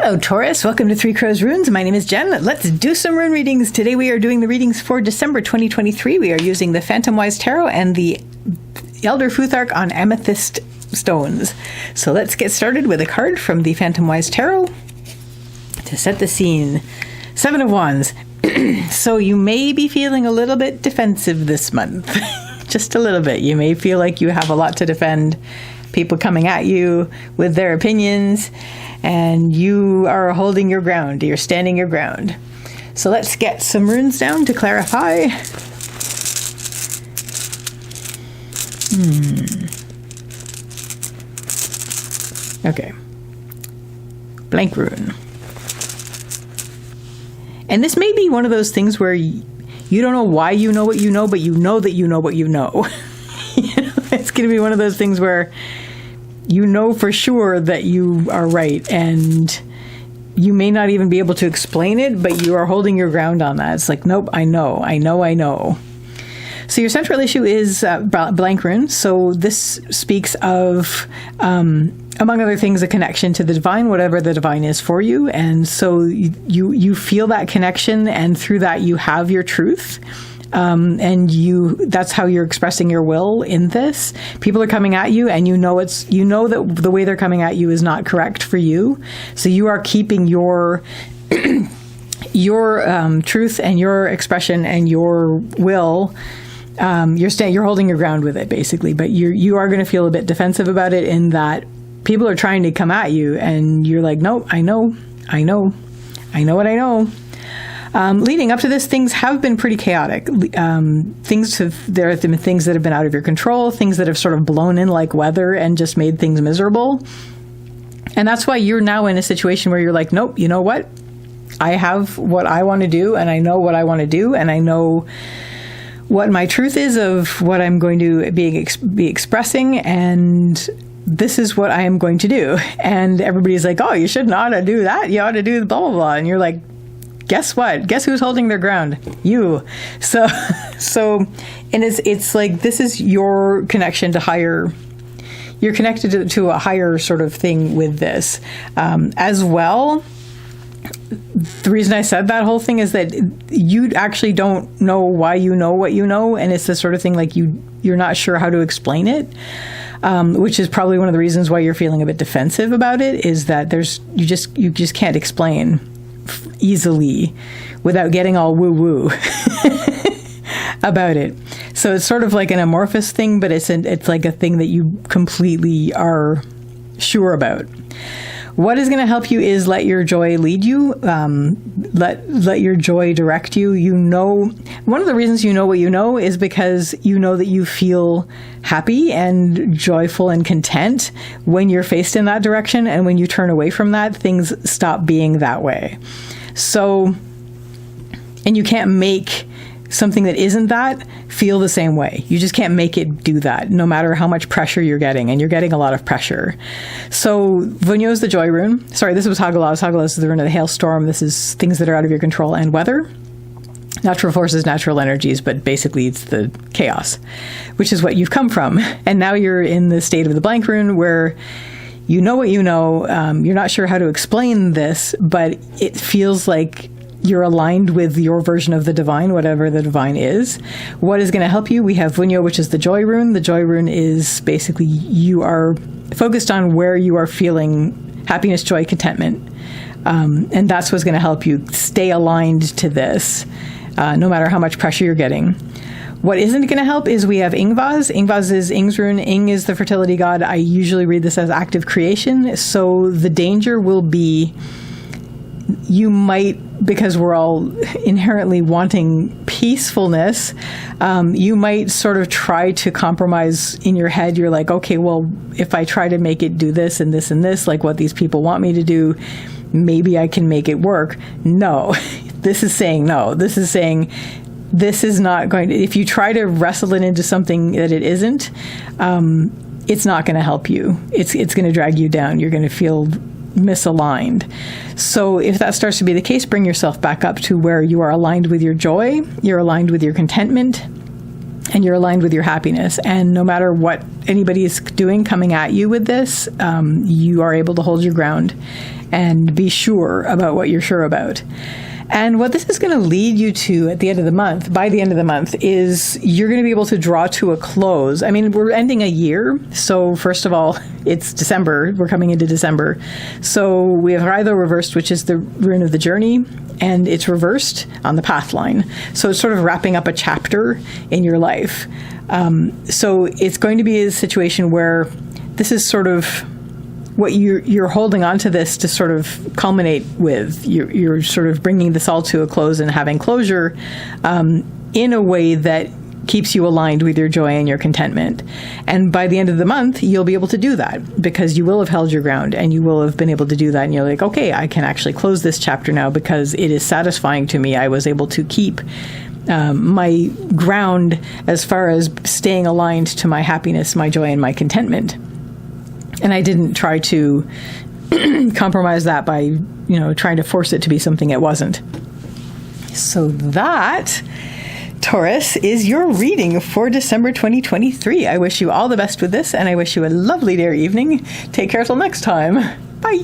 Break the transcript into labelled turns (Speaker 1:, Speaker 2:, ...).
Speaker 1: Hello, Taurus. Welcome to Three Crows Runes. My name is Jen. Let's do some rune readings. Today we are doing the readings for December 2023. We are using the Phantomwise Tarot and the Elder Futhark on Amethyst stones. So let's get started with a card from the Phantomwise Tarot to set the scene. Seven of Wands. So you may be feeling a little bit defensive this month. Just a little bit. You may feel like you have a lot to defend. People coming at you with their opinions, and you are holding your ground. You're standing your ground. So let's get some runes down to clarify. Okay. Blank rune. And this may be one of those things where you don't know why you know what you know, but you know that you know what you know. It's going to be one of those things where you know for sure that you are right, and you may not even be able to explain it, but you are holding your ground on that. It's like, nope, I know. So your central issue is blank rune. So this speaks of, among other things, a connection to the divine, whatever the divine is for you. And so you feel that connection, and through that you have your truth. And that's how you're expressing your will in this. People are coming at you, and you know that the way they're coming at you is not correct for you. So you are keeping your truth and your expression and your will. You're holding your ground with it, basically. But you are going to feel a bit defensive about it, in that people are trying to come at you, and you're like, nope, I know what I know. Leading up to this, things have been pretty chaotic. There have been things that have been out of your control, things that have sort of blown in like weather and just made things miserable. And that's why you're now in a situation where you're like, nope, you know what? I have what I want to do, and I know what I want to do, and I know what my truth is of what I'm going to be expressing, and this is what I am going to do. And everybody's like, oh, you shouldn't ought to do that. You ought to do blah, blah, blah. And you're like, guess what? Guess who's holding their ground? You. So, and it's like, this is your connection to higher. You're connected to a higher sort of thing with this, as well. The reason I said that whole thing is that you actually don't know why you know what you know, and it's the sort of thing like you're not sure how to explain it, which is probably one of the reasons why you're feeling a bit defensive about it. Is that you just can't explain easily without getting all woo-woo about it. So it's sort of like an amorphous thing, but it's like a thing that you completely are sure about. What is going to help you is let your joy lead you. Let your joy direct you. You know, one of the reasons you know what you know is because you know that you feel happy and joyful and content when you're faced in that direction. And when you turn away from that, things stop being that way. So, and you can't make something that isn't that feel the same way. You just can't make it do that, no matter how much pressure you're getting, and you're getting a lot of pressure. So Vunyo is the joy rune. Sorry, this was Hagalaz. Hagalaz is the rune of the hailstorm. This is things that are out of your control and weather. Natural forces, natural energies, but basically it's the chaos, which is what you've come from. And now you're in the state of the blank rune, where you know what you know. You're not sure how to explain this, but it feels like you're aligned with your version of the divine, whatever the divine is. What is going to help you? We have Vunyo, which is the joy rune. The joy rune is basically you are focused on where you are feeling happiness, joy, contentment. And that's what's going to help you stay aligned to this, no matter how much pressure you're getting. What isn't going to help is we have Ingvaz. Ingvaz is Ing's rune. Ing is the fertility god. I usually read this as active creation. So the danger will be, you might, because we're all inherently wanting peacefulness, you might sort of try to compromise in your head. You're like, okay, well, if I try to make it do this and this and this, like what these people want me to do, maybe I can make it work. No, this is saying no. This is saying this is not going to, if you try to wrestle it into something that it isn't, it's not going to help you. It's going to drag you down. You're going to feel misaligned. So if that starts to be the case, bring yourself back up to where you are aligned with your joy, you're aligned with your contentment, and you're aligned with your happiness. And no matter what anybody is doing coming at you with this, you are able to hold your ground and be sure about what you're sure about. And what this is going to lead you to at the end of the month, by the end of the month, is you're going to be able to draw to a close. I mean, we're ending a year. So first of all, it's December. We're coming into December. So we have Raido reversed, which is the rune of the journey, and it's reversed on the path line. So it's sort of wrapping up a chapter in your life. So it's going to be a situation where this is sort of what you're holding on to this to sort of culminate with. You're sort of bringing this all to a close and having closure in a way that keeps you aligned with your joy and your contentment. And by the end of the month, you'll be able to do that because you will have held your ground and you will have been able to do that. And you're like, okay, I can actually close this chapter now because it is satisfying to me. I was able to keep my ground as far as staying aligned to my happiness, my joy, and my contentment. And I didn't try to compromise that by, trying to force it to be something it wasn't. So that, Taurus, is your reading for December 2023. I wish you all the best with this, and I wish you a lovely day or evening. Take care till next time. Bye.